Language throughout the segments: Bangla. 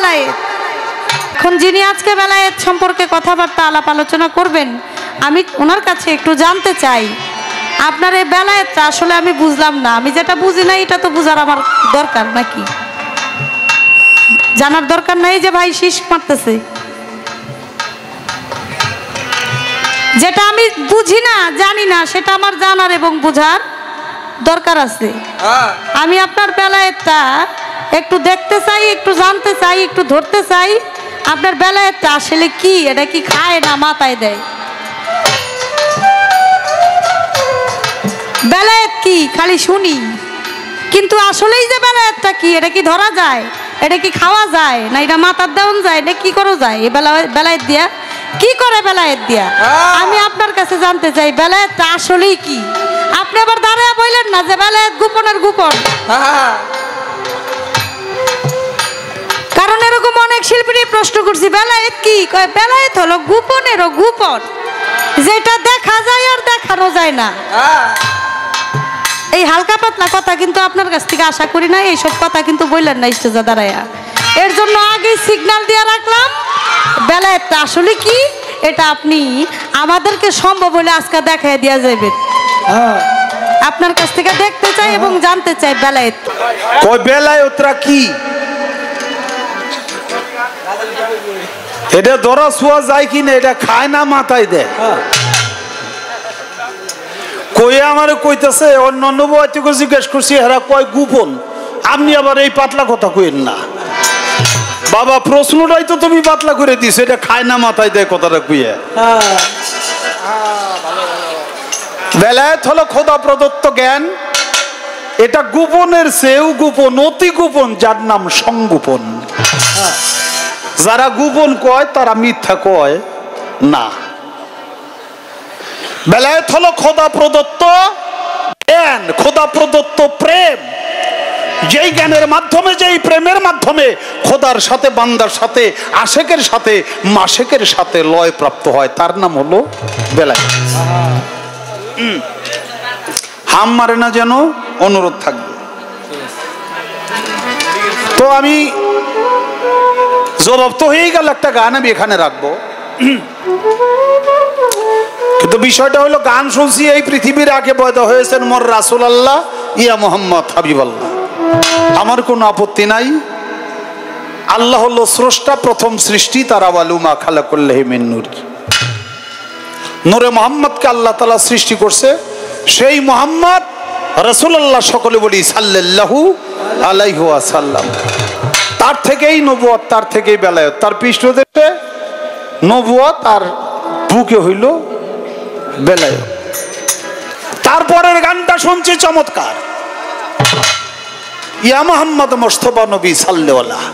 বেলায়েত। এখন যিনি আজকে বেলায়েত সম্পর্কে কথাবার্তা আলাপ আলোচনা করবেন, আমি ওনার কাছে একটু জানতে চাই, আপনার এই বেলায়েতটা আসলে আমি বুঝলাম না। আমি যেটা বুঝি না এটা তো বুঝার আমার দরকার নাকি? জানার দরকার নাই যে ভাই শীষ মারতেছে? যেটা আমি বুঝি না, জানি না, সেটা আমার জানার এবং বোঝার দরকার আছে। আমি আপনার বেলায়েতটা একটু দেখতে চাই, একটু জানতে চাই, একটু ধরতে চাই। আপনার বেলায়েতটা আসলে কি? এটা কি খায় না মাথায় দেয়? বেলায়েত কি খালি শুনি, কিন্তু আসলেই যে বেলায়েতটা কি, এটা কি ধরা যায়? এটা কি খাওয়া যায় না? এটা মাথার দেওয়া যায় না? কি করা যায় এই বেলায়েত দিয়া? কি করে বেলায়েত দিয়া? আমি আপনার কাছে জানতে চাই বেলায়েতটা আসলেই কি। আপনি আবার দাঁড়ায় বললেন না যে বেলায়েত গোপনের গোপন। কারণ এরকম অনেক শিল্পী প্রশ্ন করছি বেলায়েত কি, কয় বেলায়েত হলো গোপনেরও গোপন, যেটা দেখা যায় আর দেখানো যায় না। এই হালকা পাতলা কথা কিন্তু আপনার কাছ থেকে আশা করি না। এইসব কথা কিন্তু বললেন না স্টেজে দাঁড়ায়া। এর জন্য আগে সিগন্যাল দিয়ে রাখলাম বেলায়েতটা আসলে কি, এটা আপনি আমাদেরকে সম্ভব হলে আজকে দেখাই দেওয়া যাবে। আপনার কাছ থেকে দেখতে চাই এবং জানতে চাই বেলায়েত কই, বেলায়েতরা কি? এটা ধরা ছোঁয়া যায় কিনা? এটা খায় না মাথায় দেয়? কয়ে আমার কইতেছে অন্য অন্য বইতে জিজ্ঞেস করছি, এরা কয় গোপন। আপনি আবার এই পাতলা কথা কইেন না বাবা। প্রশ্নটাই তো তুমি পাতলা করে দিছো, এটা খায় না মাথায় দেয় কথাটা কইয়া। বেলায়েত হলো খোদা প্রদত্ত জ্ঞান। এটা গোপনের চেয়েও গোপন, অতি গোপন, যার নাম সংগোপন। যারা গোপন কয় তারা মিথ্যা কয় না। বেলায়েত হলো খোদা প্রদত্ত জ্ঞান, খোদা প্রদত্ত প্রেম। যেই জ্ঞানের মাধ্যমে, যেই প্রেমের মাধ্যমে খোদার সাথে, বান্দার সাথে, আশেকের সাথে, মাশেকের সাথে লয় প্রাপ্ত হয়, তার নাম হলো বেলায়েত। হাম মারে না যেন, অনুরোধ থাকবে। তো আমি জবাব তো হয়ে গেল, একটা গান আমি এখানে রাখবো। কিন্তু বিষয়টা হলো, গান শুনছি এই পৃথিবীর আগে পয়দা হয়েছেন মোর রাসূলুল্লাহ ইয়া মুহাম্মদ হাবিবাল্লাহ। আমার কোনো আপত্তি নাই। আল্লাহ হলো স্রষ্টা, প্রথম সৃষ্টি, তার আওয়ালুমা খালাকুল্লাহি মিন নূর। নূরে মুহাম্মদকে আল্লাহ তাআলা সৃষ্টি করছে। সেই মুহাম্মদ রাসূলুল্লাহ, সকলে বলি সাল্লাল্লাহু আলাইহি ওয়াসাল্লাম। তার থেকেই নবুয়ত, তার থেকেই বেলায়েত। তার পৃষ্ঠদেশে নবুয়ত, আর বুকে হইল বেলায়েত। তারপরের গানটা শুনছি চমৎকার, ইয়া মুহাম্মদ মুস্তাফা নবী সাল্লাল্লাহু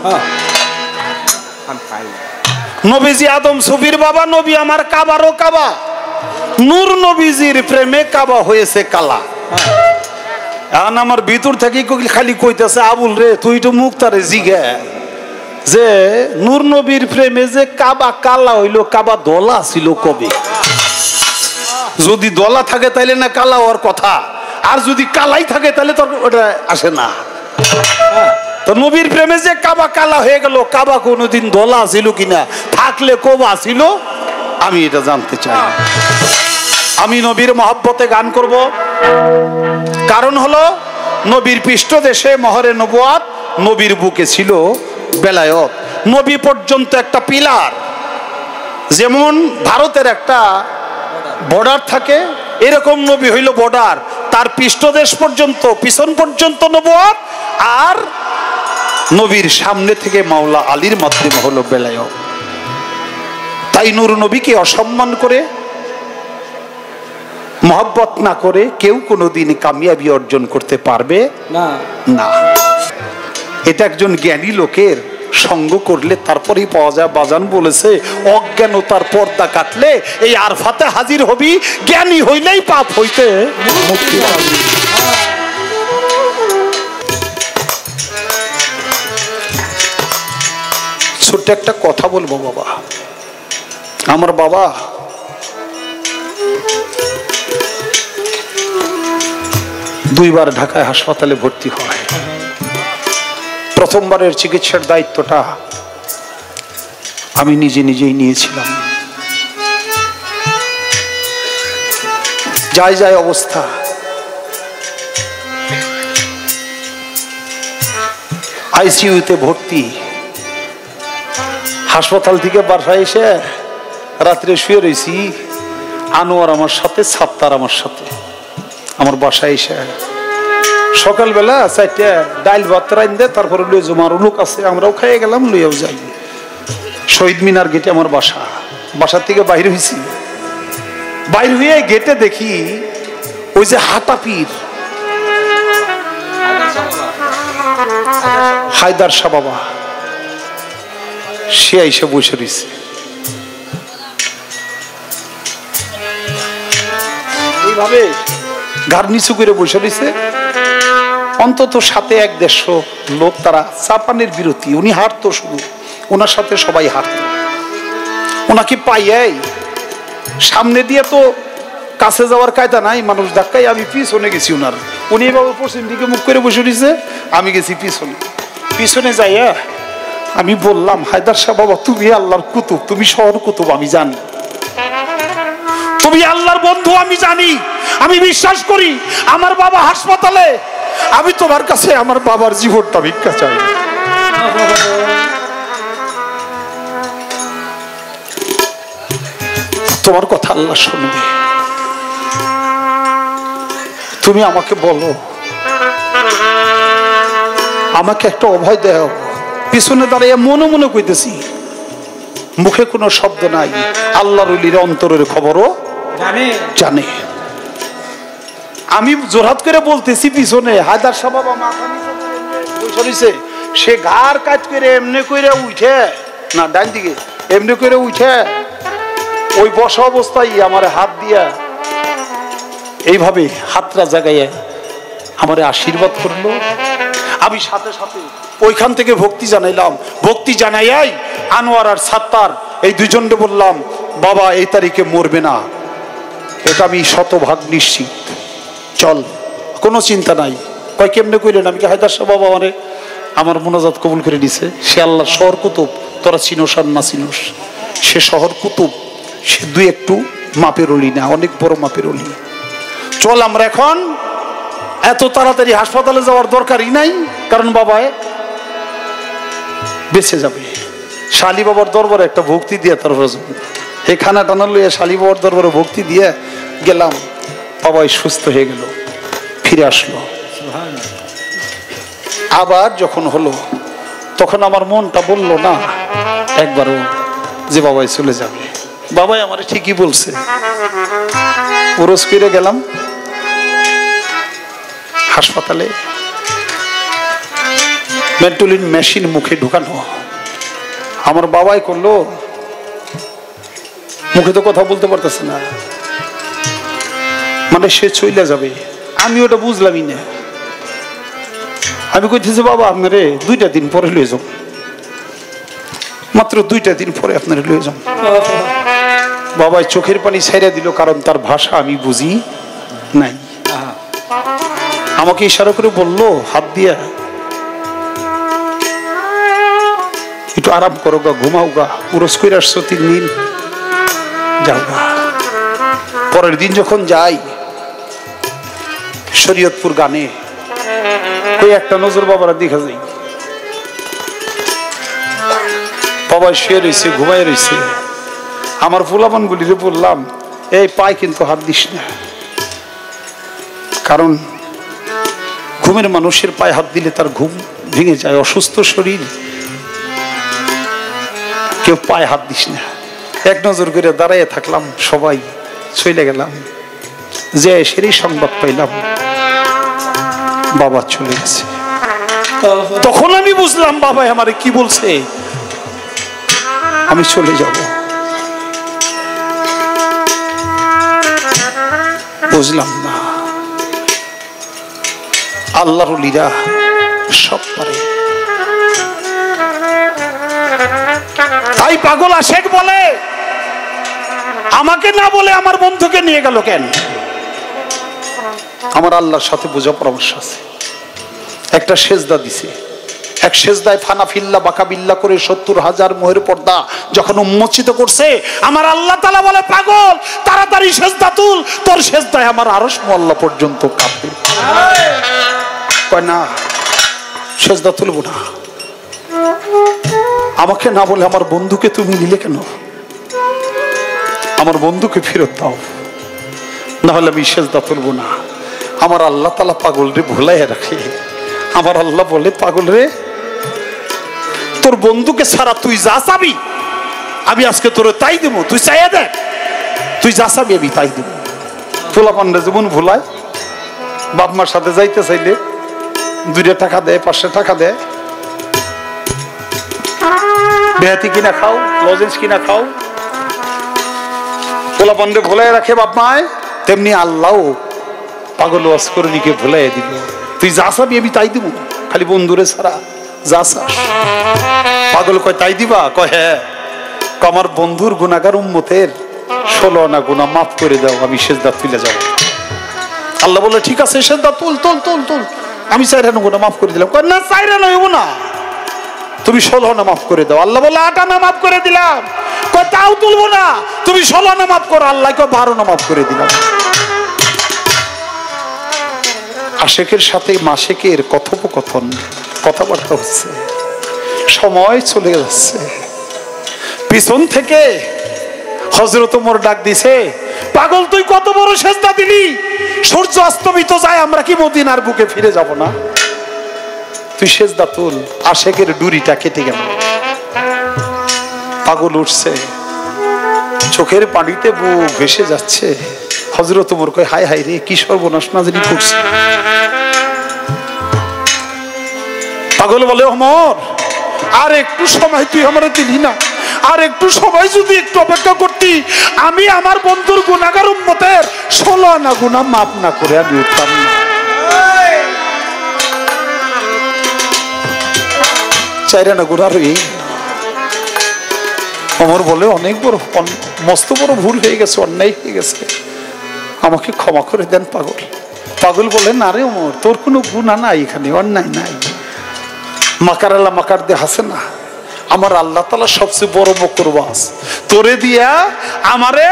নবীজি আদম সুফির বাবা, নবী আমার কাবারও কাবা। নূর নবীজির প্রেমে কাবা হয়েছে কালা। এখন আমার ভিতর থেকে খালি কইতেছে, আবুল রে তুই তো মুক্তারে জিগে যে নূর নবীর প্রেমে যে কাবা কালা হইলো, কাবা দলা ছিল কবে? যদি দলা থাকে তাইলে না কালা হওয়ার কথা, আর যদি কালাই থাকে তাহলে তো ওটা আসে না। তো নবীর প্রেমে যে কাবা কালা হয়ে গেল, কাবা কোনোদিন দলা ছিল কিনা, থাকলে কবা ছিল, আমি এটা জানতে চাই। আমি নবীর মহব্বতে গান করব। কারণ হলো, নবীর পৃষ্ঠদেশে মহরে নবুয়াত, নবীর বুকে ছিল বেলায়েত। নবী পর্যন্ত একটা পিলার, যেমন ভারতের একটা বর্ডার থাকে, এরকম নবী হইল বর্ডার। তার পৃষ্ঠদেশ পর্যন্ত, পিছন পর্যন্ত নবুয়াত, আর নবীর সামনে থেকে মাওলা আলীর মাধ্যমে হলো বেলায়েত। তাই নূর নবীকে অসম্মান করে, মহব্বত না করে কেউ কোনোদিন কামিয়াবি অর্জন করতে পারবে না। এটা একজন জ্ঞানী লোকের সঙ্গ করলে তারপরেই পাওয়া যায়। বাজান বলেছে, অজ্ঞানতার পর্দা কাটলে এই আরফাতে হাজির হবি, জ্ঞানী হইলেই পাপ হইতে মুক্তি পাবি। ছোট্ট একটা কথা বলবো বাবা। আমার বাবা দুইবার ঢাকায় হাসপাতালে ভর্তি হয়। প্রথমবারের চিকিৎসার দায়িত্বটা আমি নিজে নিজেই নিয়েছিলাম। যায় যায় অবস্থা, আইসিইউতে ভর্তি। হাসপাতাল থেকে বাসায় এসে রাত্রে শুয়ে রয়েছি, আনোয়ার আমার সাথে, সাত্তার আমার সাথে। আমার বাসায় এসে সকালবেলা 4টা ডাইল ভাত রাইন দে, তারপরে লই জমার লোক আছে, আমরাও খাইয়ে গেলাম, লইয়াও যাই। শহীদ মিনার গেটে আমার বাসা। বাসার থেকে বাইরে হয়েছি, বাইর হয়ে গেটে দেখি ওই যে হাটা পীর হায়দার শাহ বাবা, সে এসে বসে রয়েছে। এইভাবে ঘাড় নিচু করে বসে রয়েছে। অন্তত সাথে 1-150 লোক, তারা চাপানের বিরতি। উনি হাঁটতো, শুধু ওনার সাথে সবাই হাঁটতো। ওনাকে পাইয়াই সামনে দিয়ে তো কাছে যাওয়ার কায়দা নাই, মানুষ ধাক্কাই আমি পিছনে গেছি ওনার। উনি এভাবে পশ্চিম দিকে মুখ করে বসে রয়েছে, আমি গেছি পিছনে। পিছনে যাইয়া আমি বললাম, হায়দার শাহ বাবা, তুমি আল্লাহর কুতুব, তুমি শহর কুতুব, আমি জানি তুমি আল্লাহর বন্ধু, আমি জানি, আমি বিশ্বাস করি। আমার বাবা হাসপাতালে, আমি তোমার কাছে আমার বাবার জীবনটা ভিক্ষা চাই। তোমার কথা আল্লাহ শুনবে, তুমি আমাকে বলো, আমাকে একটা অভয় দাও। পিছনে দাঁড়িয়ে মনে মনে কইতেছি, মুখে কোনো শব্দ নাই। আল্লাহর ওলির অন্তরের খবরও জানে। আমি জোরহাত করে বলতেছি পিছনে, হায়দার শাহ বাবা মাথা নিচে বসে রইছে। সে ঘাড় কাট করে এমনি করে উঠে, না ডান দিকে এমনি করে উঠে, ওই বসা অবস্থায় আমার হাত দিয়া এইভাবে হাতটা জাগাইয়া আমারে আশীর্বাদ করলো। আমি সাথে সাথে ওইখান থেকে ভক্তি জানাইলাম। ভক্তি জানাইয়াই আনোয়ার আর সাত্তার এই দুজনকে বললাম, বাবা এই তারিখে মরবে না, এটা আমি শতভাগ নিশ্চিত, চল, কোনো চিন্তা নাই। কয় কেমনে কইলেন? আমি কি হায়দার শাহ বাবা আমারে আমার মোনাজাত কবুল করে দিছে। সে আল্লাহ শহর কুতুব, তোরা চিনোস আর না চিনোস, সে শহর কুতুব, সে দুই একটু মাপের অলি না, অনেক বড় মাপের অলি। চল, আমরা এখন এত তাড়াতাড়ি হাসপাতালে যাওয়ার দরকারই নাই, কারণ বাবা বেঁচে যাবে। শালি বাবার দরবারে একটা ভক্তি দিয়ে তারপরে এই খানা টানা লইয়া শালি বাবার দরবারে ভক্তি দিয়ে গেলাম। বাবাই সুস্থ হয়ে গেল, ফিরে আসলো। আবার যখন হলো, তখন আমার মনটা বলল না একবারও যে বাবাই চলে যাবে। বাবাই আমার ঠিকই বলছে। পুরস করে গেলাম হাসপাতালে, মেন্টুলিন মেশিন মুখে ঢুকানো। আমার বাবাই করলো, মুখে তো কথা বলতে পারতেছে না, মানে সে চলে যাবে। আমি ওটা বুঝলামই না। আমি কইতেছি, বাবা আপনারে 2টা দিন পরে লয়ে যাও, মাত্র 2টা দিন পরে আপনারে লয়ে যাও। বাবাই চোখের পানি ছাইড়া দিল, কারণ তার ভাষা আমি বুঝি নাই। আমাকে ইশারা করে বললো হাত দিয়া, একটু আরাম করো গা, ঘুমাও গা, পুরস করে আসছো 3 দিন, যাও গা। পরের দিন যখন যাই শরীয়তপুর গানে, ওই একটা নজর বাবারা দেখা যায়, বাবা শুয়ে রয়েছে, ঘুমাই রয়েছে। আমার ফুলাবান গুলিরে বললাম, এই পায়ে কিন্তু হাত দিস না, কারণ ঘুমের মানুষের পায়ে হাত দিলে তার ঘুম ভেঙে যায়, অসুস্থ শরীর, কেউ পায়ে হাত দিস না। এক নজর করে দাঁড়াইয়ে থাকলাম, সবাই চলে গেলাম। যে সেরই সংবাদ পাইলাম বাবা চলে গেছে। তখন আমি বুঝলাম বাবা আমারে কি বলছে, আমি চলে যাব। বুঝলাম না আল্লাহর ওলিরা সব পারে। তাই পাগল আশেক বলে, আমাকে না বলে আমার বন্ধুকে নিয়ে গেল কেন? আমার আল্লাহর সাথে বোঝা পরামর্শ আছে। একটা সেজদা দিছে, এক সেজদায় ফানা ফিল্লা বাঁকা বিল্লা করে ৭০,০০০ মোহের পর্দা যখন উন্মোচিত করছে, আমার আল্লাহ তাআলা বলে পাগল তাড়াতাড়ি সেজদা তুল, তোর সেজদায় আমার আরশ মোয়াল্লা পর্যন্ত কাঁপবে। কয় না, সেজদা তুলব না। আমাকে না বলে আমার বন্ধুকে তুমি নিলে কেন? আমার বন্ধুকে ফেরত দাও, না হলে আমি সেজদা তুলব না। আমার আল্লাহ তাআলা পাগল রে ভুলাইয়া রাখে। আমার আল্লাহ বলে পাগল রে, তোর বন্ধুকে ছাড়া তুই যা চাবি আমি আজকে তোর তাই দেবো, তুই চাইয়া দেখ, তুই যা চাবি আমি তাই দেবো। তোলা পান্ডা যেমন ভুলায়, বাপ মার সাথে যাইতে চাইলে 2 টাকা দেয়, 500 টাকা দেয়, বেহাতি কিনা খাও, লজেন্স কিনা খাও, তোলা পান্ডে ভুলাই রাখে বাপ মায়, তেমনি আল্লাহ পাগল ওয়াসকরণীকে ভুলাই দিল, তুই যা চাবি আমি তাই দিব, খালি বন্ধুরে ছাড়া যা চাস। পাগল কয় তাই দিবা? কয় হ্যাঁ। আমার বন্ধুর গুনাহগার উম্মতের 16 আনা গুনাহ মাফ করে দাও, আমি সেজদা তুলে যাব। আল্লাহ বলে ঠিক আছে, সেজদা তুল তুল তুল তুল, আমি 4 আনা গুনাহ মাফ করে দিলাম। কয় না 4 আনা হইব না, তুমি 16 আনা মাফ করে দাও। আল্লাহ বলে 8 আনা মাফ করে দিলাম। কয় তাও তুলবো না, তুমি 16 আনা মাফ করো। আল্লাহ কয় 12 আনা মাফ করে দিলাম। আশেকের সাথে মাশেকের কথোপকথন, কথাবার্তা হচ্ছে, সময় চলে যাচ্ছে। পিছন থেকে হযরত ওমর ডাক দিছে, পাগল তুই কত বড় সেজদা দিলি, সূর্য অস্তমিত যায়, আমরা কি মদিনার বুকে ফিরে যাব না? তুই সেজদা তুল। আশেকের ডুরিটা কেটে গেল। পাগল উঠছে, চোখের পানিতে বুক ভেসে যাচ্ছে। হযরত ওমর কয় হায় হায় রে, কি সর্বনাশ না জানি করছে। পাগল বলে ওমর আর একটু সময় তুই আমারে দিলি না, আর একটু সময় যদি একটু অপেক্ষা করতি, আমি আমার বন্ধুর গুনাহগার উম্মতের 16 আনা গুনাহ মাফ না করে আমি উঠতাম না। 4 আনা গুনাহ রয়ে ওমর বলে অনেক বড়, মস্ত বড় ভুল হয়ে গেছে, অন্যায় হয়ে গেছে, আমাকে ক্ষমা করে দেন পাগল। পাগল বলে না রে ওমর, তোর কোনো গুনাহ নাই, এখানে অন্যায় নাই। মাকার আল্লাহ মাকার দে হাসে না, আমার আল্লাহ তাআলা সবচেয়ে বড় বকরবাজ, তোরে দিয়া আমারে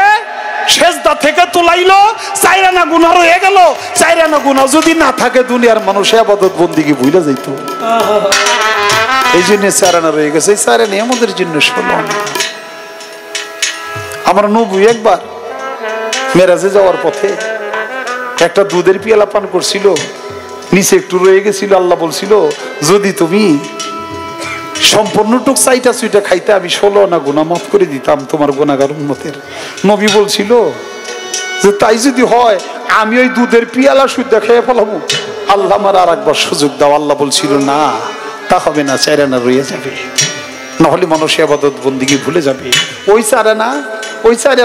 সেজদা থেকে তুলাইলো, 4 আনা গুনাহ রয়ে গেল। 4 আনা গুনাহ যদি না থাকে দুনিয়ার মানুষ ইবাদত বন্দেগী ভুলে যাইতো। এই জন্য 4 আনা রয়ে গেছে। এই 4 আনা আমাদের জন্য 16 আনা। আমার নবী একবার মেরাজে যাওয়ার পথে একটা দুধের পিয়ালা পান করছিল, নিচে একটু রয়ে গেছিল। আল্লাহ বলছিল যদি তুমি সম্পূর্ণটুক চাইটা চুইটা খাইতে, আমি 16 আনা গুনাহ মাফ করে দিতাম তোমার গুনাহগার উম্মতের। নবী বলছিল যে তাই যদি হয় আমি ওই দুধের পিয়ালা সুইটা খেয়ে ফেলাবো। আল্লাহ আমার আর একবার সুযোগ দাও। আল্লাহ বলছিল না, তা হবে না, 4 আনা রয়ে যাবে, না হলে মানুষ ইবাদত বন্দেগী ভুলে যাবে। ওই 4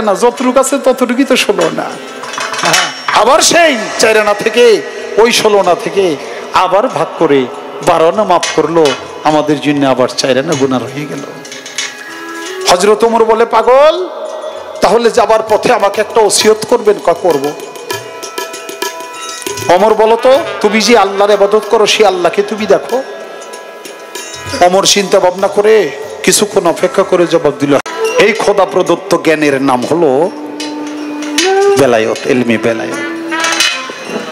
আনা যতটুকু আছে ততটুকুই তো 16 আনা। আবার সেই 4 আনা থেকে, ওই 16 আনা থেকে আবার ভাগ করে 12 আনা মাফ করলো আমাদের জন্য, আবার 4 আনা গুনাহ রয়ে গেল। হযরত ওমর বলে পাগল তাহলে যাবার পথে আমাকে একটা ওসিয়ত করবেন? করব। ওমর বলো তো, তুমি যে আল্লাহর ইবাদত করো সেই আল্লাহকে তুমি দেখো। ওমর চিন্তা ভাবনা করে কিছুক্ষণ অপেক্ষা করে জবাব দিল, এই খোদা প্রদত্ত জ্ঞানের নাম হলো বেলায়েত, ইলমে বেলায়েত।